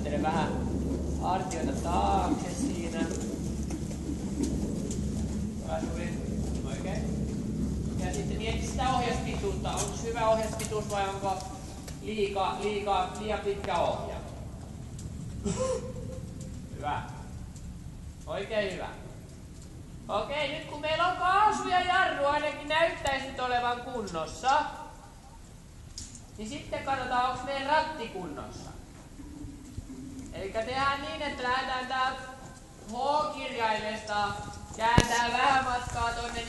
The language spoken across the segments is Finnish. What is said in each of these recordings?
painottele vähän hartioita taakse siinä. Oikein. Ja sitten mieti sitä ohjaspituutta. Onko hyvä ohjaspituus vai onko liian pitkä ohja? Hyvä. Oikein hyvä. Okei, nyt kun meillä on kaasu ja jarru ainakin näyttäisi nyt olevan kunnossa, niin sitten katsotaan, onko meidän ratti kunnossa. Eli tehdään niin, että lähdetään täältä H-kirjaimesta, kääntää vähän matkaa tonne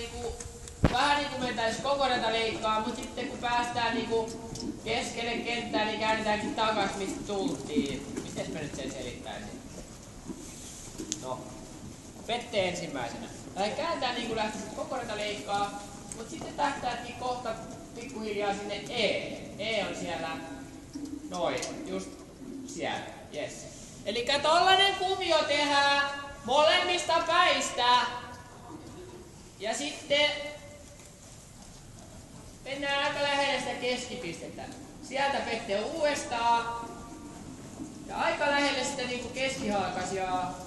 vähän niin kuin mentäis koko tätä leikkaa, mutta sitten kun päästään keskelle kenttää, niin käännetäänkin takas, mistä tultiin. Mites mä nyt sen selittäisin? No, Pette ensimmäisenä. Lähden kääntää niin kuin lähtisit koko tätä leikkaa, mutta sitten tähtäätkin kohta pikkuhiljaa sinne E. E on siellä, noin, just siellä, yes. Eli tollanen kuvio tehdään molemmista päistä. Ja sitten mennään aika lähelle sitä keskipistettä. Sieltä Pette uudestaan. Ja aika lähelle sitä niinku keskihalkaisijaa.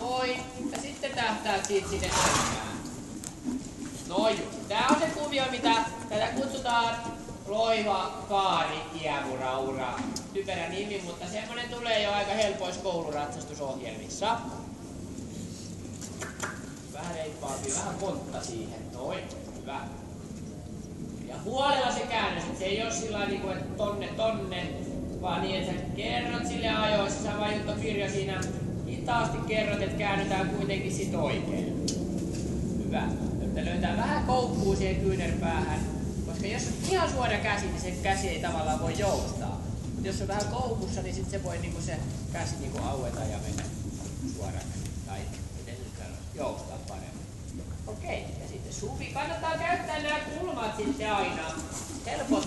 Noin. Ja sitten tähtää siitä sinne näkään. Noin. Tää on se kuvio, mitä tätä kutsutaan loiva, kaari, kiemura, ura. Typerä nimi, mutta semmonen tulee jo aika helpoissa kouluratsastusohjelmissa. Vähän reippaampi, vähän pontta siihen. Noin. Hyvä. Ja huolella se käännös, että se ei ole sillä tavalla, että tonne, vaan niin, että sä kerrot sille ajoissa. Sä vain Jutta Pirjo siinä hitaasti kerrot, että käännetään kuitenkin sit oikein. Hyvä. Nyt löytää vähän koukkuu siihen kyynärpäähän, koska jos on ihan suora käsi, niin se käsi ei tavallaan voi joustaa. Mutta jos on vähän koukussa, niin sit se voi se käsi aueta ja mennä suoraan. Tai miten nyt joustaa paremmin. Okei, ja sitten suvi. Kannattaa käyttää nämä kulmat sitten aina. Helpottaa.